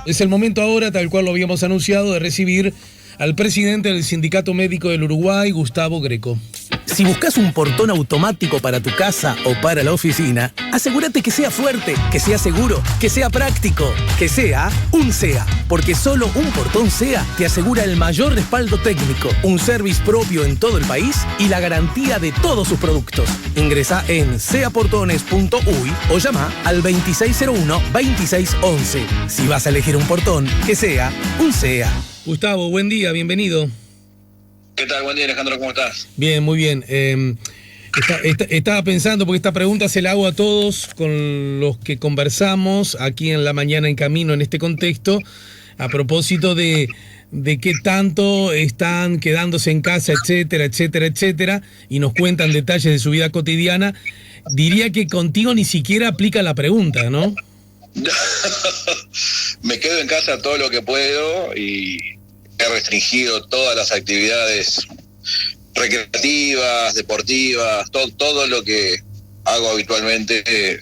Es el momento ahora, tal cual lo habíamos anunciado, de recibir al presidente del Sindicato Médico del Uruguay, Gustavo Greco. Si buscas un portón automático para tu casa o para la oficina, asegúrate que sea fuerte, que sea seguro, que sea práctico, que sea un SEA. Porque solo un portón SEA te asegura el mayor respaldo técnico, un service propio en todo el país y la garantía de todos sus productos. Ingresa en seaportones.uy o llama al 2601-2611. Si vas a elegir un portón, que sea un SEA. Gustavo, buen día, bienvenido. ¿Qué tal? Buen día, Alejandro, ¿cómo estás? Bien, muy bien. Estaba pensando, porque esta pregunta se la hago a todos con los que conversamos aquí en La Mañana en Camino en este contexto, a propósito de qué tanto están quedándose en casa, etcétera, etcétera, etcétera, y nos cuentan detalles de su vida cotidiana. Diría que contigo ni siquiera aplica la pregunta, ¿no? Me quedo en casa todo lo que puedo y he restringido todas las actividades recreativas, deportivas, todo lo que hago habitualmente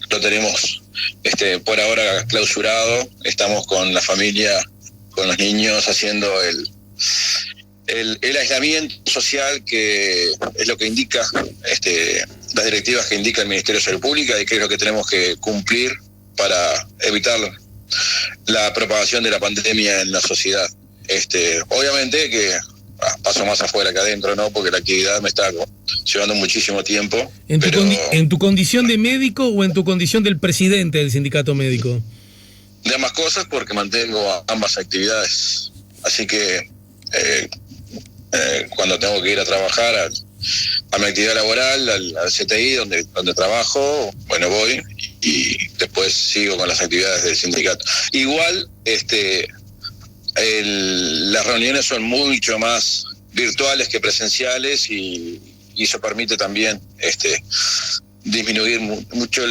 lo tenemos por ahora clausurado. Estamos con la familia, con los niños, haciendo el aislamiento social, que es lo que indica las directivas que indica el Ministerio de Salud Pública, y que es lo que tenemos que cumplir para evitar la propagación de la pandemia en la sociedad. Obviamente que paso más afuera que adentro, ¿no? Porque la actividad me está llevando muchísimo tiempo. ¿En tu condición de médico o en tu condición del presidente del sindicato médico? De ambas cosas, porque mantengo ambas actividades. Así que cuando tengo que ir a trabajar a mi actividad laboral, al CTI donde trabajo, bueno, voy y después sigo con las actividades del sindicato. Igual, las reuniones son mucho más virtuales que presenciales, y eso permite también disminuir mucho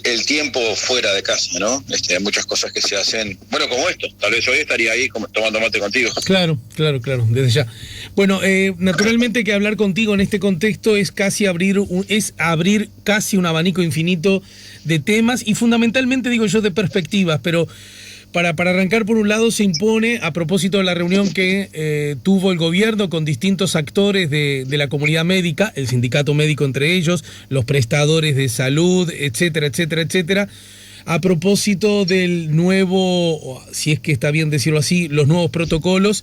el tiempo fuera de casa, ¿no? Hay muchas cosas que se hacen, bueno, como esto. Tal vez hoy estaría ahí tomando mate contigo. Claro, desde ya. Bueno, naturalmente que hablar contigo en este contexto es abrir casi un abanico infinito de temas, y fundamentalmente, digo yo, de perspectivas, pero para arrancar por un lado, se impone, a propósito de la reunión que tuvo el gobierno con distintos actores de la comunidad médica, el sindicato médico entre ellos, los prestadores de salud, etcétera, etcétera, etcétera, a propósito del nuevo, si es que está bien decirlo así, los nuevos protocolos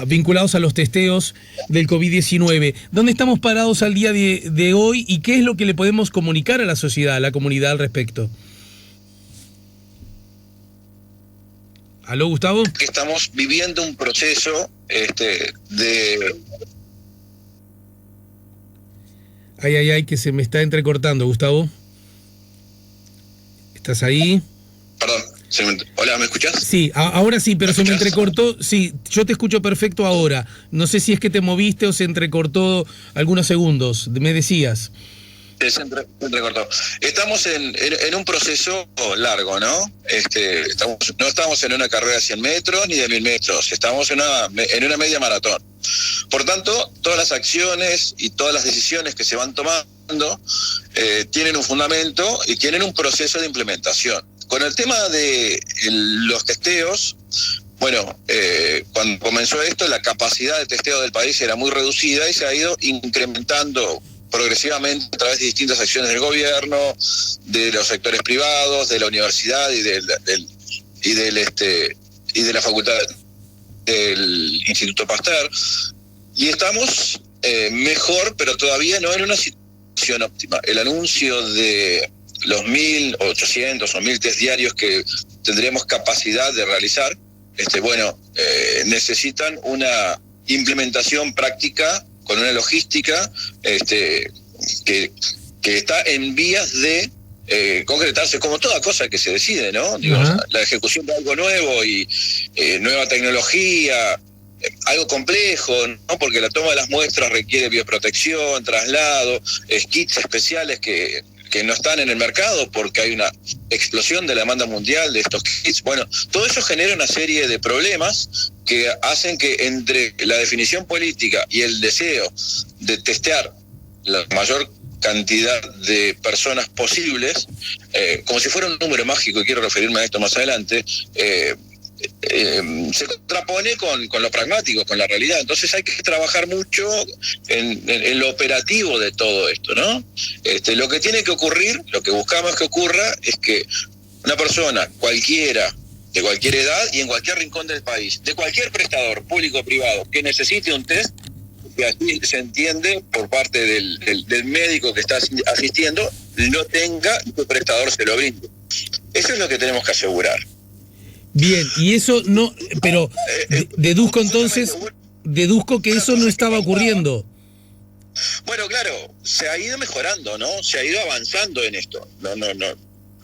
vinculados a los testeos del COVID-19. ¿Dónde estamos parados al día de hoy y qué es lo que le podemos comunicar a la sociedad, a la comunidad al respecto? ¿Aló, Gustavo? Que estamos viviendo un proceso Ay, que se me está entrecortando, Gustavo. ¿Estás ahí? Perdón, hola, ¿me escuchás? Sí, ahora sí, pero se me entrecortó. Sí, yo te escucho perfecto ahora. No sé si es que te moviste o se entrecortó algunos segundos. Me decías. Entrecortó. Estamos en un proceso largo, ¿no? No estamos en una carrera de 100 metros ni de 1000 metros, estamos en una media maratón. Por tanto, todas las acciones y todas las decisiones que se van tomando tienen un fundamento y tienen un proceso de implementación. Con el tema de los testeos, bueno, cuando comenzó esto, la capacidad de testeo del país era muy reducida y se ha ido incrementando progresivamente a través de distintas acciones del gobierno, de los sectores privados, de la universidad y de la facultad del Instituto Pasteur, y estamos mejor, pero todavía no en una situación óptima. El anuncio de los 1.800 o 1.000 test diarios que tendríamos capacidad de realizar, necesitan una implementación práctica con una logística que está en vías de concretarse, como toda cosa que se decide, ¿no? Digo, la ejecución de algo nuevo y nueva tecnología, algo complejo, ¿no? Porque la toma de las muestras requiere bioprotección, traslado, kits especiales que no están en el mercado porque hay una explosión de la demanda mundial de estos kits. Bueno, todo eso genera una serie de problemas que hacen que entre la definición política y el deseo de testear la mayor cantidad de personas posibles, como si fuera un número mágico, y quiero referirme a esto más adelante, se contrapone con lo pragmático, con la realidad. Entonces hay que trabajar mucho en lo operativo de todo esto, ¿no? Lo que tiene que ocurrir, lo que buscamos que ocurra, es que una persona cualquiera, de cualquier edad y en cualquier rincón del país, de cualquier prestador público o privado que necesite un test, que así se entiende por parte del médico que está asistiendo, lo tenga y su prestador se lo brinde. Eso es lo que tenemos que asegurar. Bien, y eso no, pero deduzco entonces, deduzco que eso no estaba ocurriendo. Bueno, claro, se ha ido mejorando, ¿no? Se ha ido avanzando en esto.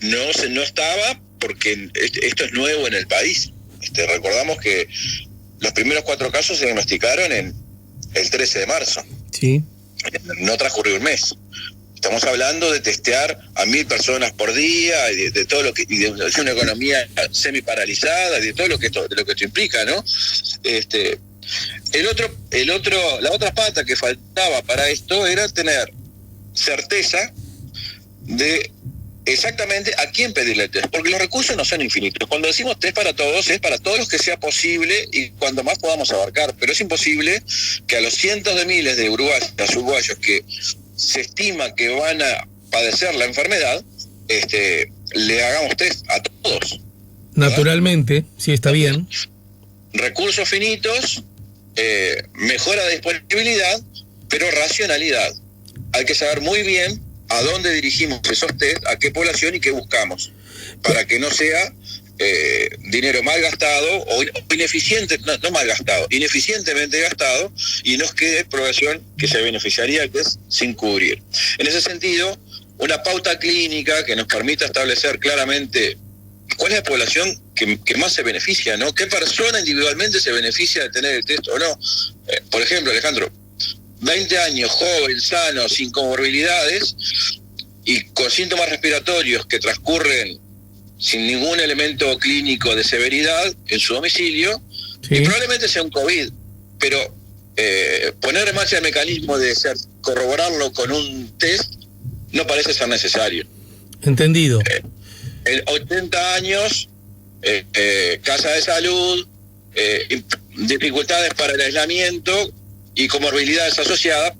No estaba, porque esto es nuevo en el país. Recordamos que los primeros 4 casos se diagnosticaron el 13 de marzo. Sí. No transcurrió un mes. Estamos hablando de testear a 1.000 personas por día, y de todo lo que, y de una economía semi paralizada, de todo lo que esto implica, ¿no? La otra pata que faltaba para esto era tener certeza de exactamente a quién pedirle el test, porque los recursos no son infinitos. Cuando decimos test para todos, es para todos los que sea posible y cuando más podamos abarcar, pero es imposible que a los cientos de miles de uruguayos que se estima que van a padecer la enfermedad, le hagamos test a todos. Naturalmente, sí, está bien. Recursos finitos, mejora de disponibilidad, pero racionalidad. Hay que saber muy bien a dónde dirigimos esos test, a qué población y qué buscamos, para que no sea dinero mal gastado o ineficiente, no mal gastado, ineficientemente gastado, y nos quede población que se beneficiaría del test sin cubrir. En ese sentido, una pauta clínica que nos permita establecer claramente cuál es la población que más se beneficia, ¿no? ¿Qué persona individualmente se beneficia de tener el test o no? Por ejemplo, Alejandro, 20 años, joven, sano, sin comorbilidades y con síntomas respiratorios que transcurren sin ningún elemento clínico de severidad en su domicilio, sí. Y probablemente sea un COVID, pero poner en marcha el mecanismo de corroborarlo con un test no parece ser necesario. Entendido. En 80 años, casa de salud, dificultades para el aislamiento y comorbilidades asociadas,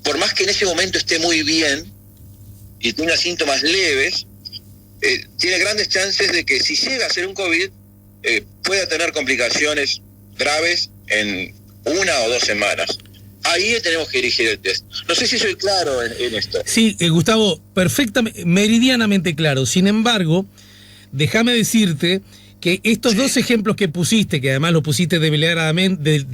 por más que en ese momento esté muy bien y tenga síntomas leves, tiene grandes chances de que si llega a ser un COVID, pueda tener complicaciones graves en 1 o 2 semanas. Ahí tenemos que dirigir el test. No sé si soy claro en esto. Sí, Gustavo, perfectamente, meridianamente claro. Sin embargo, déjame decirte que estos dos ejemplos que pusiste, que además lo pusiste deliberadamente,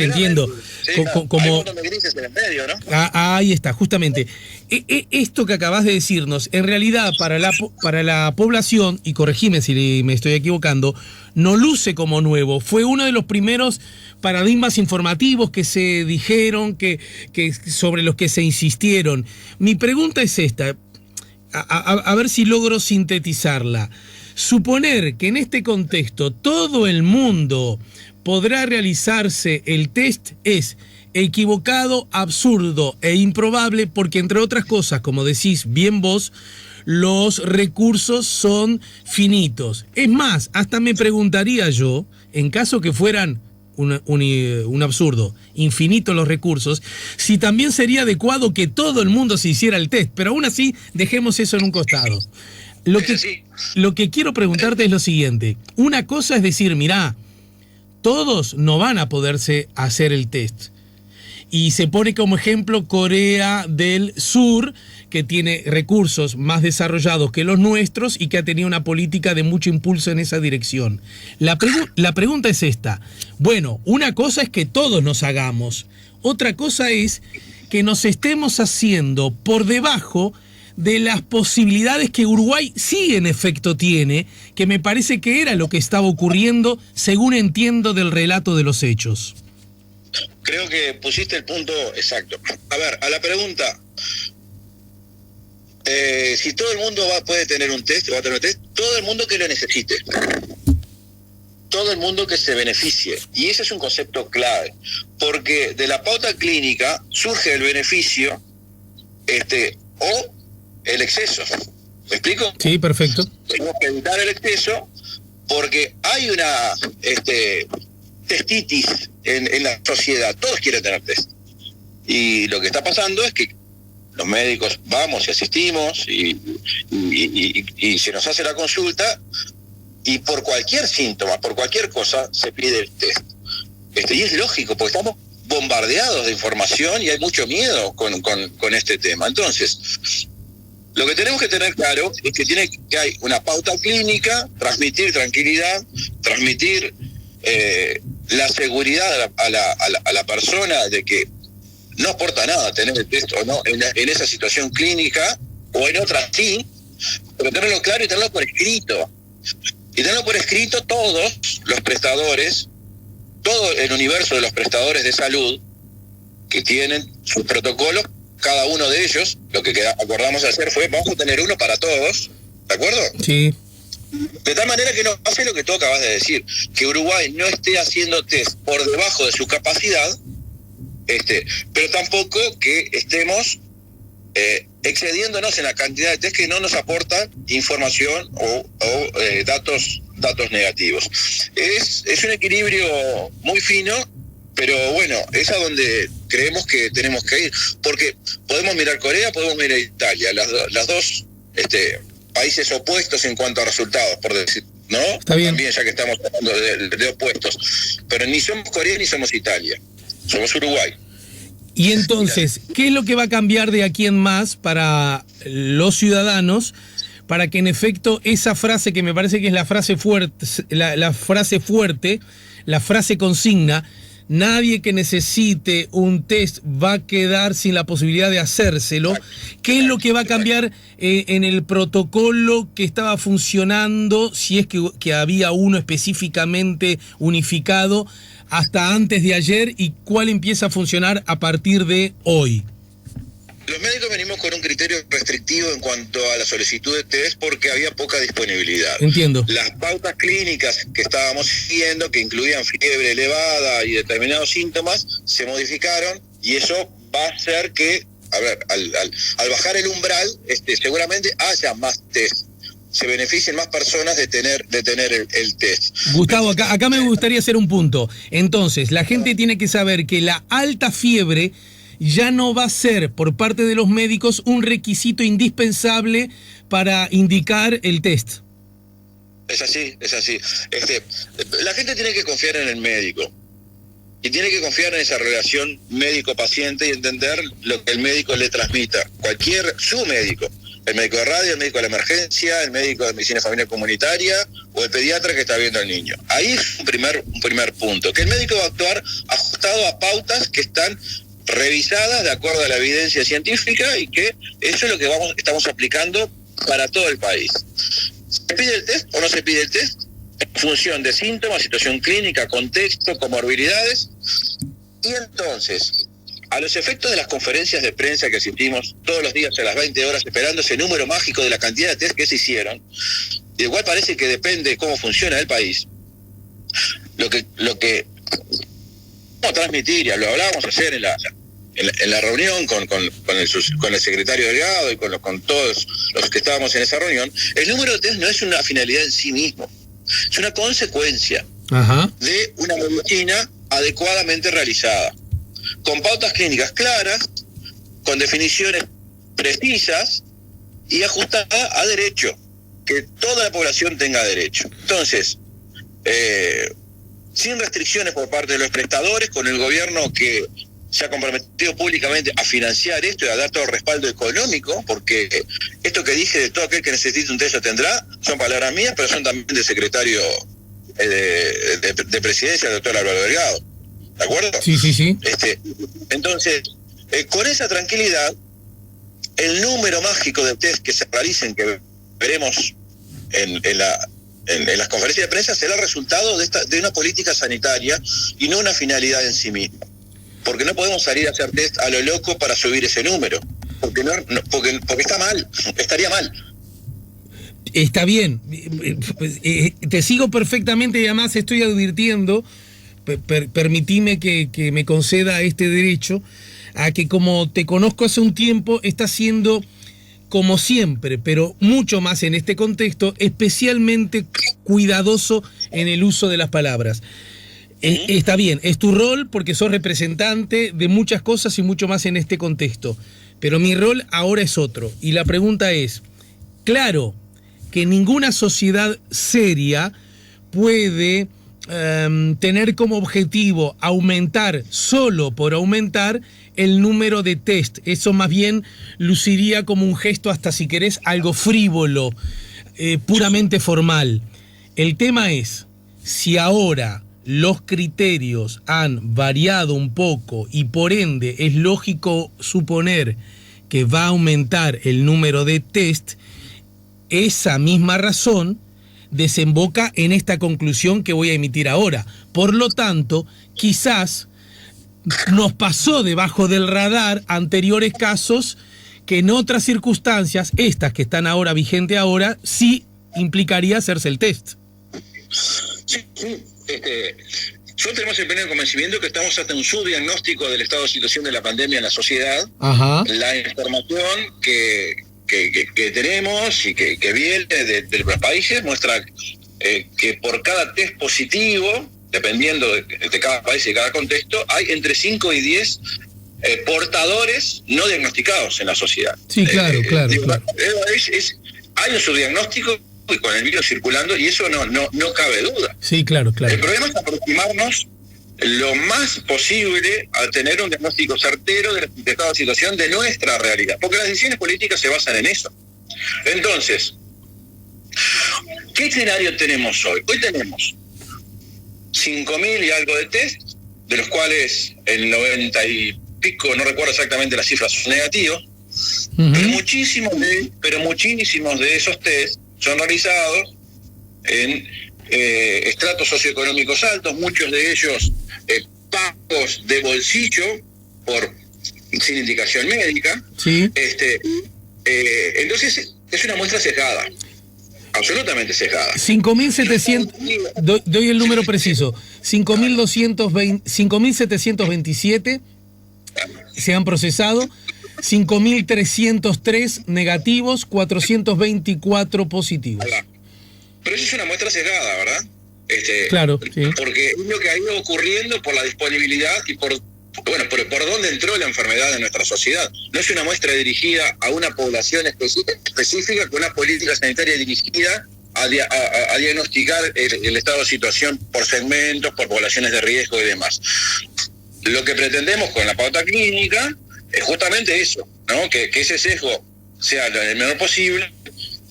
entiendo, sí, como me grises en el medio, ¿no? Ahí está, justamente. Esto que acabas de decirnos, en realidad para la población, y corregime si me estoy equivocando, no luce como nuevo. Fue uno de los primeros paradigmas informativos que se dijeron, que sobre los que se insistieron. Mi pregunta es esta, a ver si logro sintetizarla. Suponer que en este contexto todo el mundo podrá realizarse el test es equivocado, absurdo e improbable porque, entre otras cosas, como decís bien vos, los recursos son finitos. Es más, hasta me preguntaría yo, en caso que fueran un absurdo, infinitos los recursos, si también sería adecuado que todo el mundo se hiciera el test, pero aún así dejemos eso en un costado. Lo que quiero preguntarte es lo siguiente. Una cosa es decir, mirá, todos no van a poderse hacer el test. Y se pone como ejemplo Corea del Sur, que tiene recursos más desarrollados que los nuestros y que ha tenido una política de mucho impulso en esa dirección. La pregunta es esta. Bueno, una cosa es que todos nos hagamos. Otra cosa es que nos estemos haciendo por debajo de las posibilidades que Uruguay sí en efecto tiene, que me parece que era lo que estaba ocurriendo, según entiendo del relato de los hechos. Creo que pusiste el punto exacto. A ver, a la pregunta, si todo el mundo puede tener un test, va a tener un test, todo el mundo que lo necesite. Todo el mundo que se beneficie. Y ese es un concepto clave, porque de la pauta clínica surge el beneficio o el exceso. ¿Me explico? Sí, perfecto. Tenemos que evitar el exceso porque hay una testitis en la sociedad. Todos quieren tener test. Y lo que está pasando es que los médicos vamos y asistimos y se nos hace la consulta y por cualquier síntoma, por cualquier cosa, se pide el test. Y es lógico, porque estamos bombardeados de información y hay mucho miedo con este tema. Entonces, lo que tenemos que tener claro es que hay una pauta clínica, transmitir tranquilidad, transmitir la seguridad a la persona de que no aporta nada tener el test o no en esa situación clínica o en otra sí, pero tenerlo claro y tenerlo por escrito. Y tenerlo por escrito todos los prestadores, todo el universo de los prestadores de salud que tienen sus protocolos, cada uno de ellos, lo que acordamos hacer fue, vamos a tener uno para todos, ¿de acuerdo? Sí. De tal manera que no pase lo que tú acabas de decir, que Uruguay no esté haciendo test por debajo de su capacidad, pero tampoco que estemos excediéndonos en la cantidad de test que no nos aportan información o datos negativos. Es un equilibrio muy fino, pero bueno, es a donde creemos que tenemos que ir, porque podemos mirar Corea, podemos mirar Italia, las dos países opuestos en cuanto a resultados, por decir, ¿no? Está bien. También, ya que estamos hablando de opuestos, pero ni somos Corea ni somos Italia, somos Uruguay. Y entonces, ¿qué es lo que va a cambiar de aquí en más para los ciudadanos para que en efecto esa frase que me parece que es la frase fuerte, la frase consigna, nadie que necesite un test va a quedar sin la posibilidad de hacérselo? ¿Qué es lo que va a cambiar en el protocolo que estaba funcionando, si es que había uno específicamente unificado hasta antes de ayer, y cuál empieza a funcionar a partir de hoy? Los médicos venimos con un criterio restrictivo en cuanto a la solicitud de test porque había poca disponibilidad. Entiendo. Las pautas clínicas que estábamos siguiendo, que incluían fiebre elevada y determinados síntomas, se modificaron y eso va a hacer que, al bajar el umbral, seguramente haya más test. Se beneficien más personas de tener el test. Gustavo, acá me gustaría hacer un punto. Entonces, la gente tiene que saber que la alta fiebre ya no va a ser por parte de los médicos un requisito indispensable para indicar el test. Es así. La gente tiene que confiar en el médico y tiene que confiar en esa relación médico-paciente y entender lo que el médico le transmita. Su médico. El médico de radio, el médico de la emergencia, el médico de medicina familiar comunitaria o el pediatra que está viendo al niño. Ahí es un primer punto, que el médico va a actuar ajustado a pautas que están revisadas de acuerdo a la evidencia científica y que eso es lo que estamos aplicando para todo el país. ¿Se pide el test o no se pide el test? En función de síntomas, situación clínica, contexto, comorbilidades. Y entonces, a los efectos de las conferencias de prensa que asistimos todos los días a las 20 horas esperando ese número mágico de la cantidad de test que se hicieron, igual parece que depende de cómo funciona el país, lo que vamos a transmitir, y lo hablábamos ayer en la reunión con el secretario Delgado y con todos los que estábamos en esa reunión, el número de test no es una finalidad en sí mismo, es una consecuencia de una medicina adecuadamente realizada, con pautas clínicas claras, con definiciones precisas y ajustada a derecho, que toda la población tenga derecho. Entonces, sin restricciones por parte de los prestadores, con el gobierno que se ha comprometido públicamente a financiar esto y a dar todo el respaldo económico, porque esto que dije de todo aquel que necesite un test lo tendrá, son palabras mías, pero son también del secretario de presidencia, el doctor Álvaro Delgado. ¿De acuerdo? Sí. Entonces, con esa tranquilidad, el número mágico de test que se realicen, que veremos en las conferencias de prensa, será el resultado de una política sanitaria y no una finalidad en sí misma. Porque no podemos salir a hacer test a lo loco para subir ese número. Porque está mal, estaría mal. Está bien. Te sigo perfectamente y además estoy advirtiendo, permitime que me conceda este derecho, a que, como te conozco hace un tiempo, estás siendo, como siempre, pero mucho más en este contexto, especialmente cuidadoso en el uso de las palabras. Está bien, es tu rol porque sos representante de muchas cosas y mucho más en este contexto. Pero mi rol ahora es otro. Y la pregunta es, claro que ninguna sociedad seria puede tener como objetivo aumentar, solo por aumentar, el número de test. Eso más bien luciría como un gesto, hasta si querés, algo frívolo, puramente formal. El tema es, si ahora los criterios han variado un poco y por ende es lógico suponer que va a aumentar el número de test, esa misma razón desemboca en esta conclusión que voy a emitir ahora. Por lo tanto, quizás nos pasó debajo del radar anteriores casos que en otras circunstancias, estas que están ahora vigentes ahora, sí implicaría hacerse el test. Sí. Yo tenemos el pleno convencimiento que estamos ante un subdiagnóstico del estado de situación de la pandemia en la sociedad. Ajá. La información que tenemos y que viene de los países muestra que por cada test positivo, dependiendo de cada país y de cada contexto, hay entre 5 y 10 portadores no diagnosticados en la sociedad. Sí, claro. Hay un subdiagnóstico con el virus circulando y eso no cabe duda. Sí, claro. El problema es aproximarnos lo más posible a tener un diagnóstico certero del estado de situación de nuestra realidad, porque las decisiones políticas se basan en eso. Entonces, ¿qué escenario tenemos hoy? Hoy tenemos 5.000 y algo de test, de los cuales el 90 y pico, no recuerdo exactamente las cifras, son negativos, pero muchísimos de esos test son realizados en estratos socioeconómicos altos, muchos de ellos pagos de bolsillo sin indicación médica. Sí. Entonces es una muestra sesgada, absolutamente sesgada. 5.700, doy el número preciso, 5.727 se han procesado, 5.303 negativos, 424 positivos. Pero eso es una muestra sesgada, ¿verdad? Claro, sí. Porque es lo que ha ido ocurriendo por la disponibilidad y por dónde entró la enfermedad en nuestra sociedad. No es una muestra dirigida a una población específica con una política sanitaria dirigida a diagnosticar el estado de situación por segmentos, por poblaciones de riesgo y demás. Lo que pretendemos con la pauta clínica es justamente eso, ¿no? Que ese sesgo sea el menor posible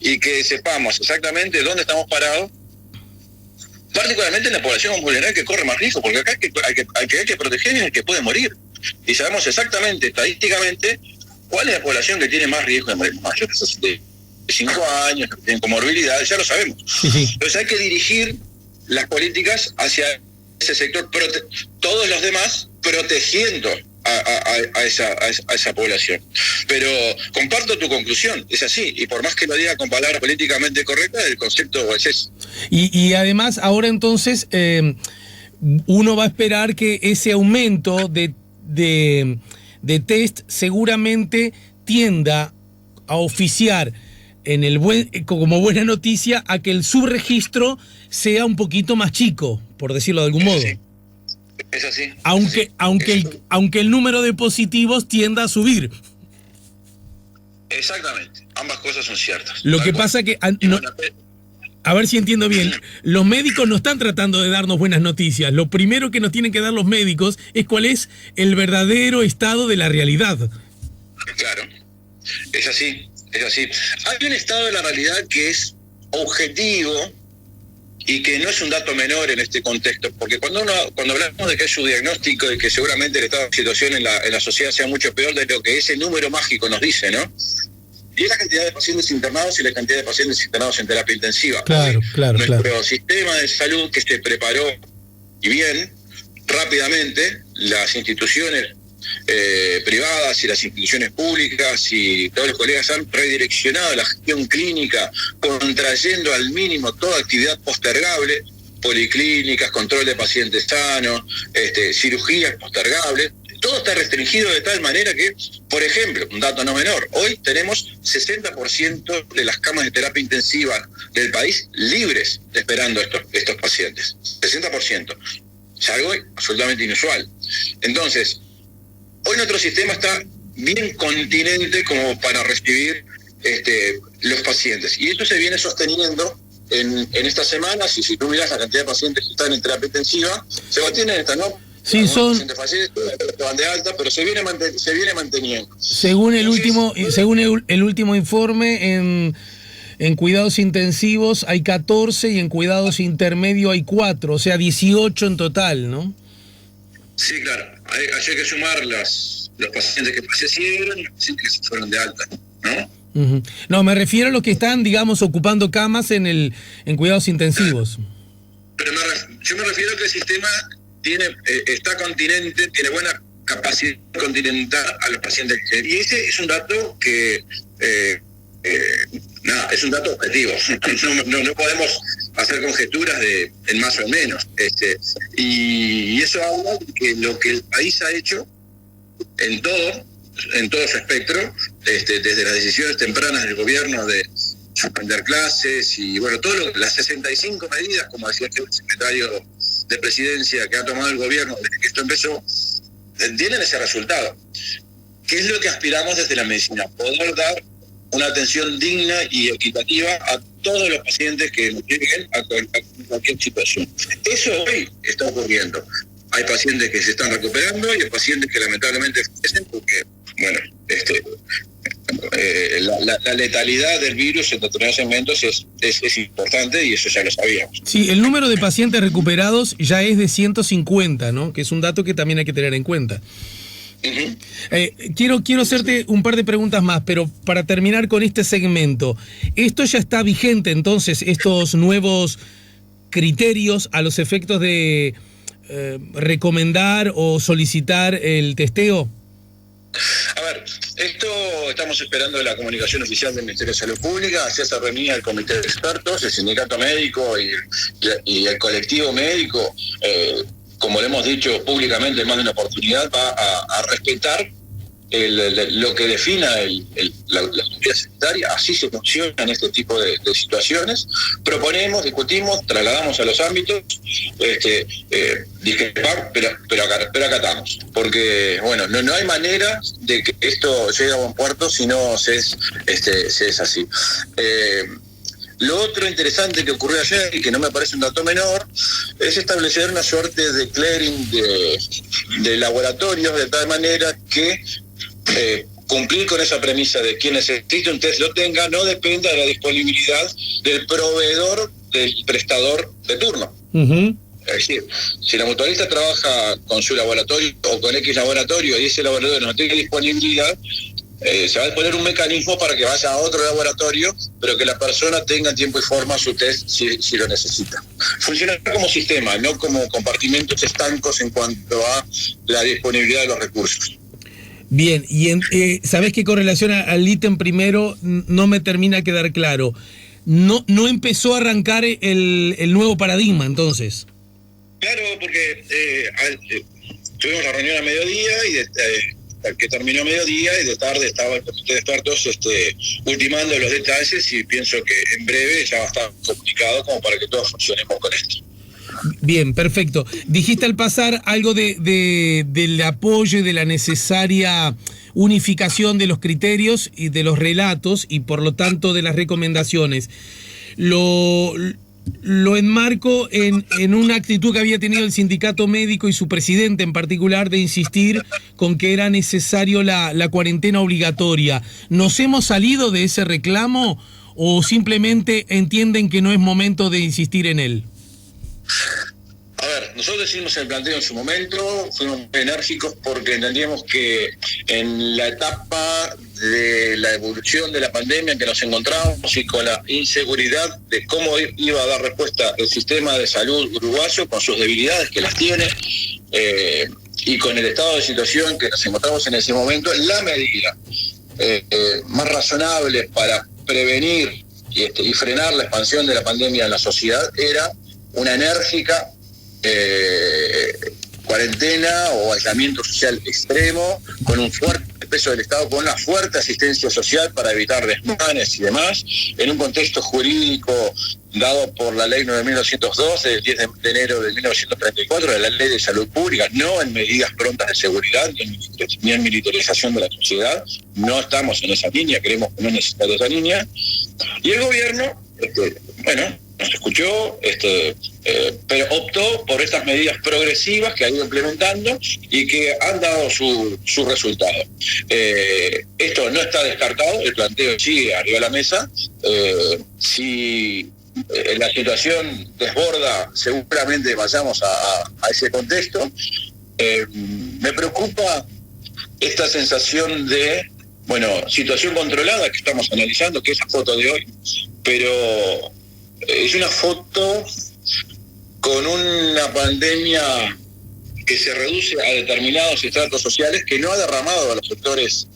y que sepamos exactamente dónde estamos parados, particularmente en la población vulnerable que corre más riesgo, porque acá hay que proteger es el que puede morir. Y sabemos exactamente, estadísticamente, cuál es la población que tiene más riesgo de morir. Mayores de 5 años, que tienen comorbilidades, ya lo sabemos. Entonces hay que dirigir las políticas hacia ese sector, todos los demás protegiendo a esa población. Pero comparto tu conclusión, es así, y por más que lo diga con palabras políticamente correctas, el concepto es ese. Y además, ahora entonces, uno va a esperar que ese aumento de test seguramente tienda a oficiar como buena noticia a que el subregistro sea un poquito más chico, por decirlo de algún modo. Sí. Es así. Aunque el número de positivos tienda a subir. Exactamente. Ambas cosas son ciertas. Lo que pasa que... a ver si entiendo bien. Los médicos no están tratando de darnos buenas noticias. Lo primero que nos tienen que dar los médicos es cuál es el verdadero estado de la realidad. Claro. Es así. Hay un estado de la realidad que es objetivo y que no es un dato menor en este contexto, porque cuando hablamos de que hay su diagnóstico y que seguramente el estado de situación en la sociedad sea mucho peor de lo que ese número mágico nos dice, ¿no? Y es la cantidad de pacientes internados y la cantidad de pacientes internados en terapia intensiva. Claro. Nuestro sistema de salud, que se preparó y bien, rápidamente, las instituciones privadas y las instituciones públicas y todos los colegas han redireccionado la gestión clínica, contrayendo al mínimo toda actividad postergable, policlínicas, control de pacientes sanos, cirugías postergables. todo está restringido de tal manera que, por ejemplo, un dato no menor, hoy tenemos 60% de las camas de terapia intensiva del país libres esperando estos pacientes. 60%. Es algo absolutamente inusual. Entonces, hoy nuestro sistema está bien continente como para recibir los pacientes. Y esto se viene sosteniendo en estas semanas, y si tú miras la cantidad de pacientes que están en terapia intensiva, se mantienen esta, ¿no? Sí, son... pacientes fallecen, van de alta, pero se viene manteniendo. Según el último informe, en cuidados intensivos hay 14 y en cuidados intermedios hay 4, o sea, 18 en total, ¿no? Sí, claro. Hay que sumar los pacientes que fallecieron y los pacientes que se fueron de alta, ¿no? Uh-huh. No, me refiero a los que están, digamos, ocupando camas en cuidados intensivos. Pero yo me refiero a que el sistema está continente, tiene buena capacidad de continentar a los pacientes. Y ese es un dato que... es un dato objetivo. No podemos hacer conjeturas en más o menos. Y eso habla de que lo que el país ha hecho en todo su espectro, desde las decisiones tempranas del gobierno de suspender clases y bueno, las 65 medidas, como decía el secretario de Presidencia, que ha tomado el gobierno desde que esto empezó, tienen ese resultado. ¿Qué es lo que aspiramos desde la medicina? Poder dar una atención digna y equitativa a todos los pacientes que lleguen a cualquier situación. Eso hoy está ocurriendo. Hay pacientes que se están recuperando y hay pacientes que lamentablemente fallecen porque, bueno, la letalidad del virus en determinados segmentos es importante y eso ya lo sabíamos. Sí, el número de pacientes recuperados ya es de 150, ¿no? Que es un dato que también hay que tener en cuenta. Uh-huh. Quiero hacerte un par de preguntas más, pero para terminar con este segmento, ¿esto ya está vigente entonces, estos nuevos criterios a los efectos de recomendar o solicitar el testeo? A ver, esto estamos esperando la comunicación oficial del Ministerio de Salud Pública. Ayer se reunía el comité de expertos, el sindicato médico y el colectivo médico. Como le hemos dicho públicamente en más de una oportunidad, va a respetar lo que defina la autoridad sanitaria. Así se funciona en este tipo de situaciones. Proponemos, discutimos, trasladamos a los ámbitos, discrepar, pero acatamos. Porque, bueno, no hay manera de que esto llegue a buen puerto si no se es así. Lo otro interesante que ocurrió ayer, y que no me parece un dato menor, es establecer una suerte de clearing de laboratorios, de tal manera que cumplir con esa premisa de quien necesite un test lo tenga, no dependa de la disponibilidad del proveedor, del prestador de turno. Uh-huh. Es decir, si la mutualista trabaja con su laboratorio o con X laboratorio y ese laboratorio no tiene disponibilidad, se va a poner un mecanismo para que vaya a otro laboratorio, pero que la persona tenga en tiempo y forma su test si lo necesita. Funciona como sistema, no como compartimentos estancos en cuanto a la disponibilidad de los recursos. Bien, y ¿sabés que con relación al ítem primero no me termina de quedar claro? No empezó a arrancar el nuevo paradigma, entonces. Claro, porque tuvimos la reunión a mediodía y que terminó a mediodía y de tarde estaba el comité de expertos ultimando los detalles y pienso que en breve ya va a estar comunicado como para que todos funcionemos con esto. Bien, perfecto. Dijiste al pasar algo del apoyo y de la necesaria unificación de los criterios y de los relatos y por lo tanto de las recomendaciones. Lo enmarco en una actitud que había tenido el sindicato médico y su presidente en particular de insistir con que era necesario la cuarentena obligatoria. ¿Nos hemos salido de ese reclamo o simplemente entienden que no es momento de insistir en él? A ver, nosotros hicimos el planteo en su momento, fuimos enérgicos porque entendíamos que en la etapa de la evolución de la pandemia en que nos encontrábamos y con la inseguridad de cómo iba a dar respuesta el sistema de salud uruguayo, con sus debilidades que las tiene, y con el estado de situación que nos encontramos en ese momento, la medida más razonable para prevenir y frenar la expansión de la pandemia en la sociedad era una enérgica cuarentena o aislamiento social extremo, con un fuerte peso del Estado, con una fuerte asistencia social para evitar desmanes y demás, en un contexto jurídico dado por la ley 9.902 del 10 de enero de 1934, de la ley de salud pública, no en medidas prontas de seguridad ni en militarización de la sociedad. No estamos en esa línea, creemos que no es necesaria esa línea. Y el gobierno, nos escuchó, pero optó por estas medidas progresivas que ha ido implementando y que han dado su resultado. Esto no está descartado, el planteo sigue arriba de la mesa. Si la situación desborda, seguramente vayamos a ese contexto. Me preocupa esta sensación de, situación controlada que estamos analizando, que es la foto de hoy, pero es una foto con una pandemia que se reduce a determinados estratos sociales, que no ha derramado a los sectores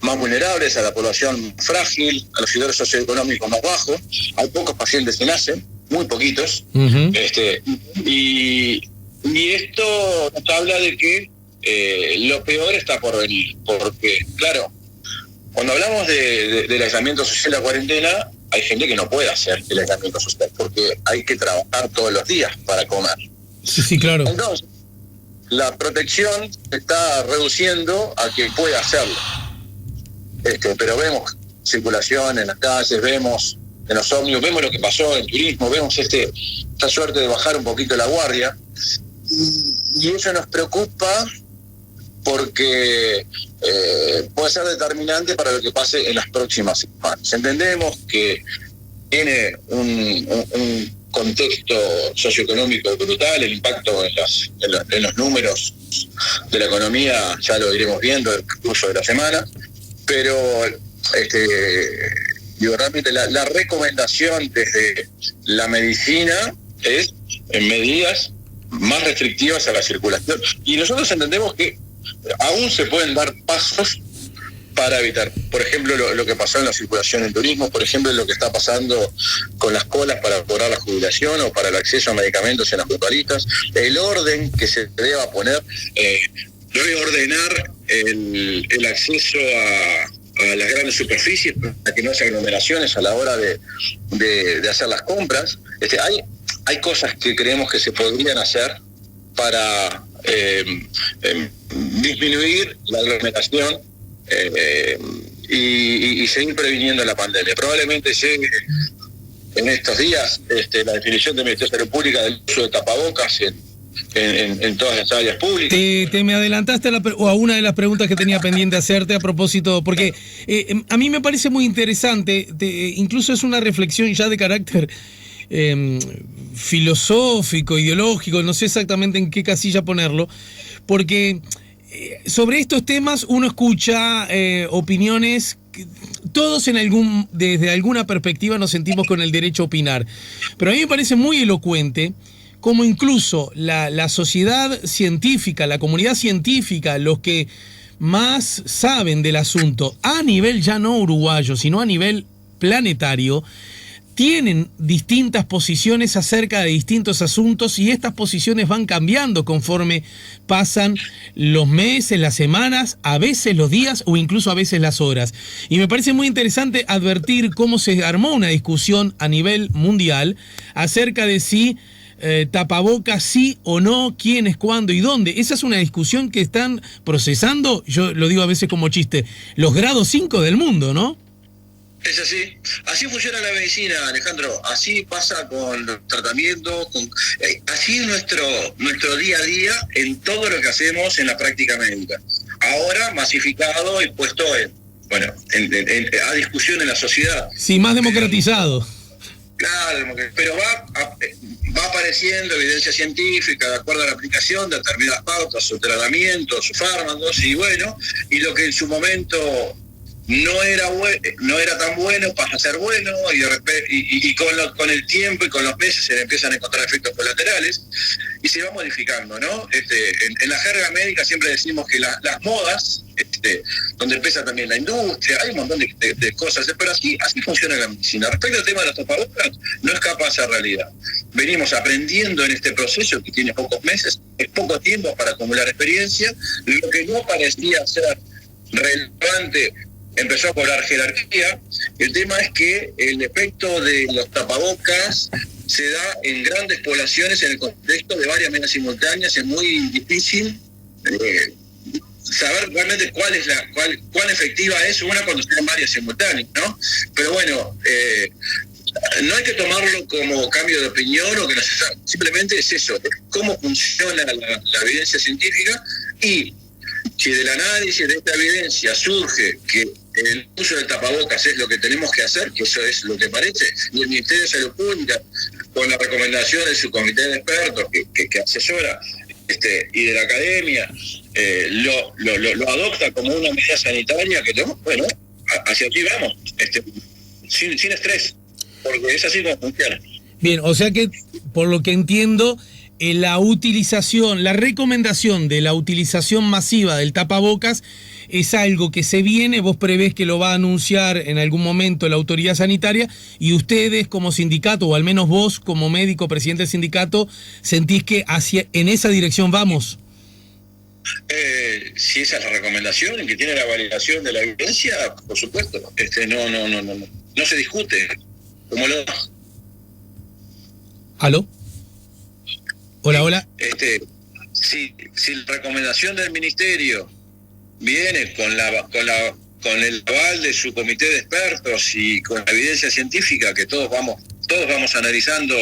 más vulnerables, a la población frágil, a los sectores socioeconómicos más bajos. Hay pocos pacientes que nacen, muy poquitos. Uh-huh. Y esto nos habla de que lo peor está por venir, porque, claro, cuando hablamos del aislamiento social, la cuarentena, hay gente que no puede hacer el aislamiento social porque hay que trabajar todos los días para comer. Sí, claro. Entonces, la protección se está reduciendo a que pueda hacerlo. Pero vemos circulación en las calles, vemos en los ómnibus, vemos lo que pasó en turismo, vemos esta suerte de bajar un poquito la guardia. Y eso nos preocupa porque puede ser determinante para lo que pase en las próximas semanas. Entendemos que tiene un contexto socioeconómico brutal, el impacto en los números de la economía ya lo iremos viendo en el curso de la semana, pero realmente la recomendación desde la medicina es en medidas más restrictivas a la circulación. Y nosotros entendemos que aún se pueden dar pasos para evitar, por ejemplo, lo que pasó en la circulación en turismo, por ejemplo, lo que está pasando con las colas para cobrar la jubilación o para el acceso a medicamentos en las mutualistas, el orden que se deba poner, reordenar el acceso a las grandes superficies para que no haya aglomeraciones a la hora de hacer las compras. Hay cosas que creemos que se podrían hacer para disminuir la aglomeración y seguir previniendo la pandemia. Probablemente llegue en estos días la definición del Ministerio de Salud Pública del uso de tapabocas en todas las áreas públicas. Te me adelantaste a una de las preguntas que tenía pendiente hacerte a propósito, porque a mí me parece muy interesante, incluso es una reflexión ya de carácter filosófico, ideológico, no sé exactamente en qué casilla ponerlo, porque sobre estos temas uno escucha opiniones, todos desde alguna perspectiva nos sentimos con el derecho a opinar, pero a mí me parece muy elocuente como incluso la sociedad científica, la comunidad científica, los que más saben del asunto, a nivel ya no uruguayo, sino a nivel planetario, tienen distintas posiciones acerca de distintos asuntos y estas posiciones van cambiando conforme pasan los meses, las semanas, a veces los días o incluso a veces las horas. Y me parece muy interesante advertir cómo se armó una discusión a nivel mundial acerca de si tapabocas sí o no, quiénes, cuándo y dónde. Esa es una discusión que están procesando, yo lo digo a veces como chiste, los grados 5 del mundo, ¿no? Es así. Así funciona la medicina, Alejandro. Así pasa con los tratamientos, así es nuestro día a día en todo lo que hacemos en la práctica médica. Ahora masificado y puesto a discusión en la sociedad. Sí, más democratizado. Claro, pero va apareciendo evidencia científica de acuerdo a la aplicación de determinadas pautas, sus tratamientos, sus fármacos, y lo que en su momento no era tan bueno pasa a ser bueno, y con el tiempo y con los meses se le empiezan a encontrar efectos colaterales y se va modificando, ¿no? En la jerga médica siempre decimos que las modas, donde empieza también la industria, hay un montón de cosas, pero así funciona la medicina. Respecto al tema de los tapabocas, no escapa a esa realidad. venimos aprendiendo en este proceso que tiene pocos meses, es poco tiempo para acumular experiencia. Lo que no parecía ser relevante empezó a cobrar jerarquía. El tema es que el efecto de los tapabocas se da en grandes poblaciones en el contexto de varias medidas simultáneas. Es muy difícil saber realmente cuán efectiva es una cuando se dan varias simultáneas, ¿no? Pero bueno, no hay que tomarlo como cambio de opinión o que no se sabe. Simplemente es eso, es cómo funciona la evidencia científica, y si del análisis de esta evidencia surge que el uso del tapabocas es lo que tenemos que hacer, que eso es lo que parece, y el Ministerio de Salud Pública, con la recomendación de su comité de expertos que asesora y de la academia, lo adopta como una medida sanitaria, que bueno, hacia aquí vamos, sin estrés, porque es así como funciona. Bien, o sea que, por lo que entiendo, la recomendación de la utilización masiva del tapabocas es algo que se viene, vos prevés que lo va a anunciar en algún momento la autoridad sanitaria, y ustedes como sindicato, o al menos vos como médico, presidente del sindicato, sentís que en esa dirección vamos. Si esa es la recomendación y que tiene la validación de la evidencia, por supuesto, no se discute. ¿Cómo lo? ¿Aló? Hola. Si la recomendación del ministerio viene con el aval de su comité de expertos y con la evidencia científica que todos vamos analizando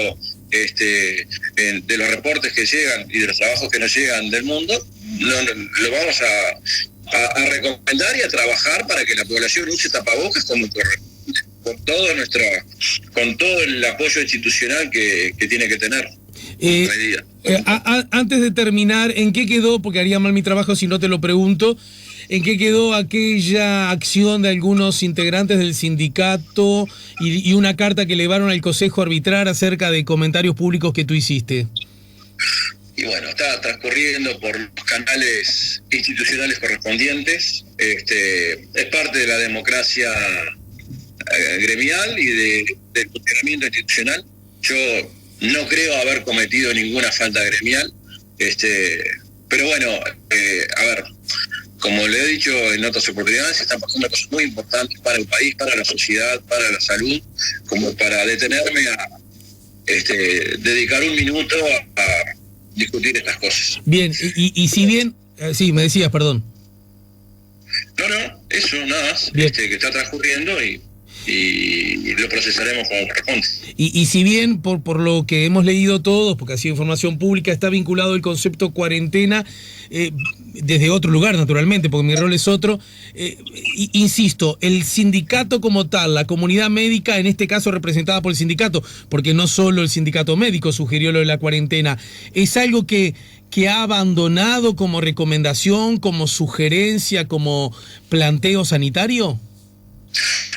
de los reportes que llegan y de los trabajos que nos llegan del mundo, lo vamos a recomendar y a trabajar para que la población use tapabocas como corresponde, con todo el apoyo institucional que tiene que tener. Antes de terminar, ¿en qué quedó? Porque haría mal mi trabajo si no te lo pregunto. ¿En qué quedó aquella acción de algunos integrantes del sindicato y una carta que elevaron al Consejo a arbitrar acerca de comentarios públicos que tú hiciste? Y bueno, está transcurriendo por los canales institucionales correspondientes. Es parte de la democracia gremial y del funcionamiento institucional. Yo no creo haber cometido ninguna falta gremial, pero bueno, a ver, como le he dicho en otras oportunidades, están pasando cosas muy importantes para el país, para la sociedad, para la salud, como para detenerme a dedicar un minuto a discutir estas cosas. Bien, y si bien... sí, me decías, perdón. No, eso, nada más, que está transcurriendo y lo procesaremos como corresponde. Y si bien por lo que hemos leído todos, porque ha sido información pública, está vinculado el concepto cuarentena desde otro lugar, naturalmente, porque mi rol es otro, insisto, el sindicato como tal, la comunidad médica, en este caso representada por el sindicato, porque no solo el sindicato médico sugirió lo de la cuarentena, ¿es algo que ha abandonado como recomendación, como sugerencia, como planteo sanitario?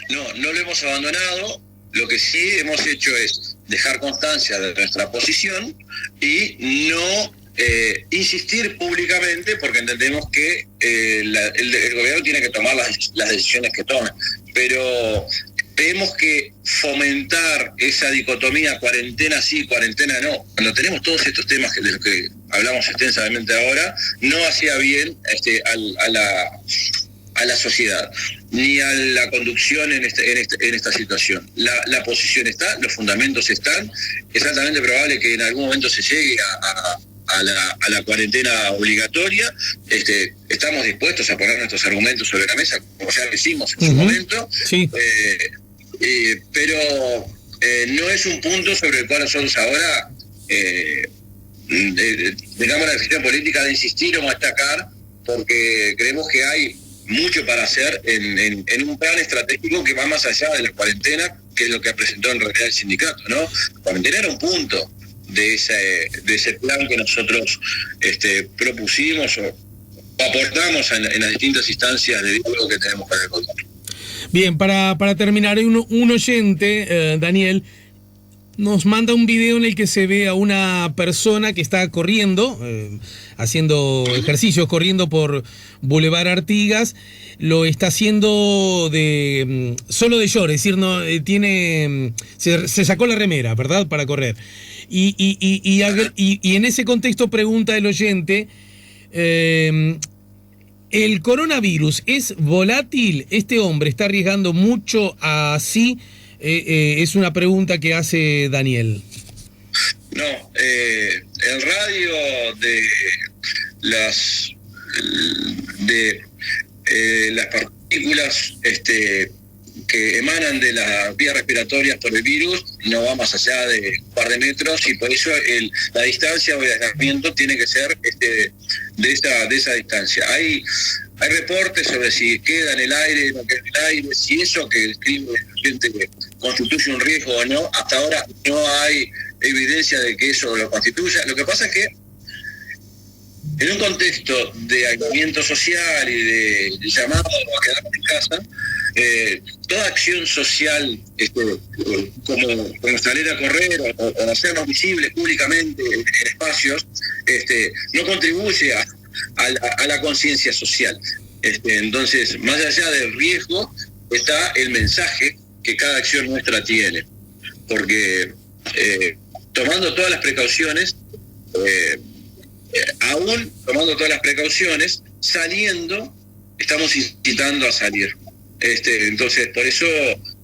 No lo hemos abandonado. Lo que sí hemos hecho es dejar constancia de nuestra posición y no insistir públicamente, porque entendemos que el gobierno tiene que tomar las decisiones que tome. Pero tenemos que fomentar esa dicotomía cuarentena sí, cuarentena no. Cuando tenemos todos estos temas de los que hablamos extensamente ahora, no hacía bien a la sociedad, ni a la conducción en esta situación. La posición está, los fundamentos están. Es altamente probable que en algún momento se llegue a la cuarentena obligatoria. Estamos dispuestos a poner nuestros argumentos sobre la mesa, como ya lo hicimos en su momento. Sí. Pero no es un punto sobre el cual nosotros ahora tengamos la decisión política de insistir o machacar, porque creemos que hay mucho para hacer en un plan estratégico que va más allá de la cuarentena, que es lo que presentó en realidad el sindicato, ¿no? La cuarentena era un punto de ese plan que nosotros propusimos o aportamos en las distintas instancias de diálogo que tenemos con el gobierno. Bien, para terminar, hay un oyente, Daniel, Nos manda un video en el que se ve a una persona que está corriendo, haciendo ejercicios, corriendo por Boulevard Artigas. Lo está haciendo solo de short, es decir, no se sacó la remera, ¿verdad? Para correr. Y en ese contexto pregunta el oyente, ¿el coronavirus es volátil? ¿Este hombre está arriesgando mucho así? Es una pregunta que hace Daniel. No, el radio de las partículas que emanan de las vías respiratorias por el virus no va más allá de un par de metros, y por eso la distancia o el aislamiento tiene que ser de esa distancia. Hay reportes sobre si queda en el aire, no queda en el aire, si eso que describe el oyente que constituye un riesgo o no. Hasta ahora no hay evidencia de que eso lo constituya. Lo que pasa es que en un contexto de aislamiento social y de llamado a quedarnos en casa, toda acción social, como salir a correr o hacernos visibles públicamente en espacios, no contribuye a la conciencia social. Entonces, más allá del riesgo, está el mensaje que cada acción nuestra tiene. Porque tomando todas las precauciones, aún tomando todas las precauciones, saliendo, estamos incitando a salir. Entonces, por eso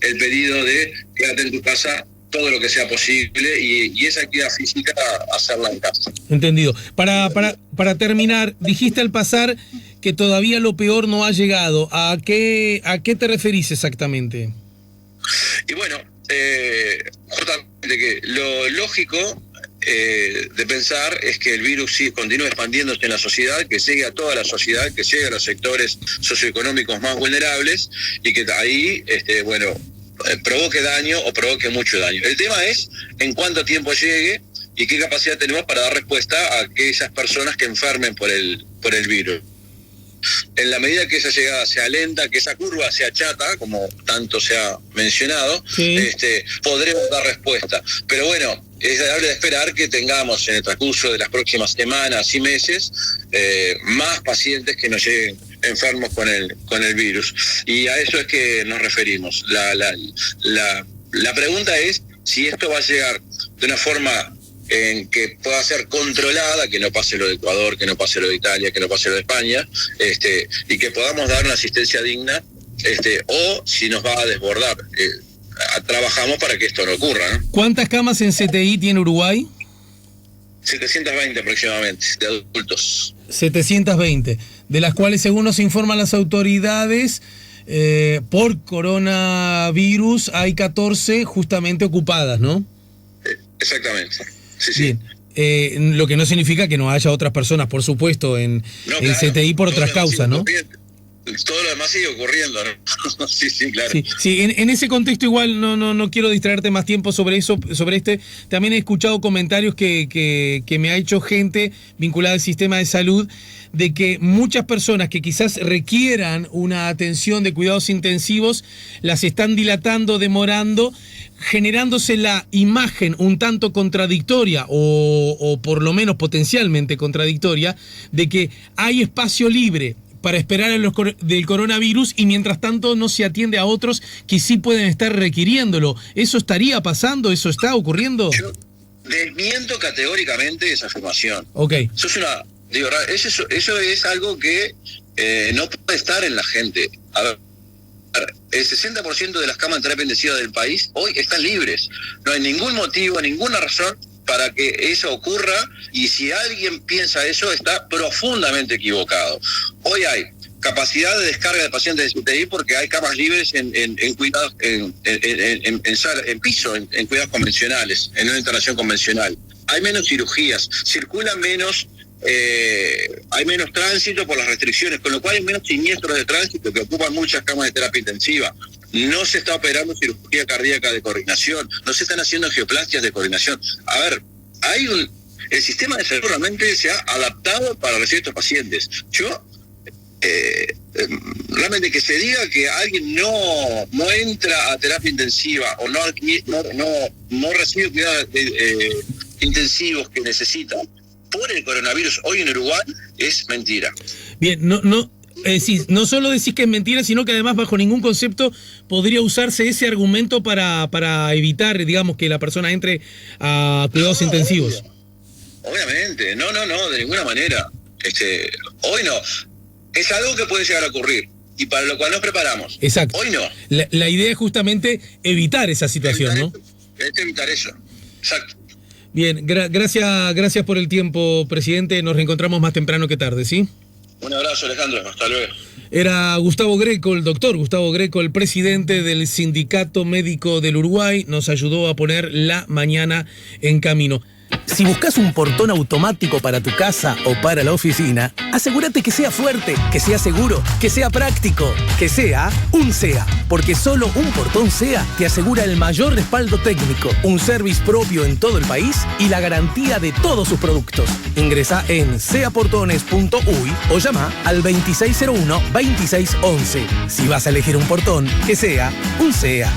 el pedido de quédate en tu casa todo lo que sea posible, y esa actividad física hacerla en casa. Entendido. Para terminar, dijiste al pasar que todavía lo peor no ha llegado. ¿A qué te referís exactamente? Y bueno, justamente que lo lógico de pensar es que el virus sí continúe expandiéndose en la sociedad, que llegue a toda la sociedad, que llegue a los sectores socioeconómicos más vulnerables, y que ahí, provoque daño o provoque mucho daño. El tema es en cuánto tiempo llegue y qué capacidad tenemos para dar respuesta a aquellas personas que enfermen por el virus. En la medida que esa llegada sea lenta, que esa curva sea chata, como tanto se ha mencionado, sí, podremos dar respuesta. Pero bueno, es agradable de esperar que tengamos en el transcurso de las próximas semanas y meses más pacientes que nos lleguen enfermos con el virus. Y a eso es que nos referimos. La pregunta es si esto va a llegar de una forma en que pueda ser controlada, que no pase lo de Ecuador, que no pase lo de Italia, que no pase lo de España, y que podamos dar una asistencia digna, o si nos va a desbordar. Trabajamos para que esto no ocurra, ¿no? ¿Cuántas camas en CTI tiene Uruguay? 720 aproximadamente, de adultos. 720, de las cuales, según nos informan las autoridades, por coronavirus hay 14 justamente ocupadas, ¿no? Exactamente. Sí, bien. Lo que no significa que no haya otras personas, por supuesto, en CTI por otras causas, ¿no? Todo lo demás sigue ocurriendo, ¿no? Sí, claro. Sí, en ese contexto igual no quiero distraerte más tiempo sobre eso, también he escuchado comentarios que me ha hecho gente vinculada al sistema de salud, de que muchas personas que quizás requieran una atención de cuidados intensivos las están dilatando, demorando, generándose la imagen un tanto contradictoria o por lo menos potencialmente contradictoria de que hay espacio libre para esperar del coronavirus y mientras tanto no se atiende a otros que sí pueden estar requiriéndolo. ¿Eso estaría pasando? ¿Eso está ocurriendo? Yo desmiento categóricamente esa afirmación. Ok. Eso es algo que no puede estar en la gente. A ver, el 60% de las camas de terapia intensiva del país hoy están libres. No hay ningún motivo, ninguna razón para que eso ocurra, y si alguien piensa eso está profundamente equivocado. Hoy hay capacidad de descarga de pacientes de CTI porque hay camas libres en cuidados en piso, en cuidados convencionales, en una internación convencional. Hay menos cirugías, circulan menos, hay menos tránsito por las restricciones, con lo cual hay menos siniestros de tránsito que ocupan muchas camas de terapia intensiva. No se está operando cirugía cardíaca de coordinación, no se están haciendo angioplastias de coordinación. A ver, el sistema de salud realmente se ha adaptado para recibir estos pacientes. Yo realmente que se diga que alguien no entra a terapia intensiva o no recibe cuidados intensivos que necesita por el coronavirus hoy en Uruguay es mentira. Bien, no solo decís que es mentira, sino que además bajo ningún concepto podría usarse ese argumento para evitar, digamos, que la persona entre a cuidados intensivos. Obviamente, no, de ninguna manera. Hoy no. Es algo que puede llegar a ocurrir y para lo cual nos preparamos. Exacto. Hoy no. La idea es justamente evitar esa situación, ¿no? Evitar eso. Exacto. Bien, gracias por el tiempo, presidente. Nos reencontramos más temprano que tarde, ¿sí? Un abrazo, Alejandro. Hasta luego. Era Gustavo Greco, el doctor Gustavo Greco, el presidente del Sindicato Médico del Uruguay. Nos ayudó a poner la mañana en camino. Si buscas un portón automático para tu casa o para la oficina, asegúrate que sea fuerte, que sea seguro, que sea práctico, que sea un SEA. Porque solo un portón SEA te asegura el mayor respaldo técnico, un service propio en todo el país y la garantía de todos sus productos. Ingresa en seaportones.uy o llama al 2601-2611. Si vas a elegir un portón, que sea un SEA.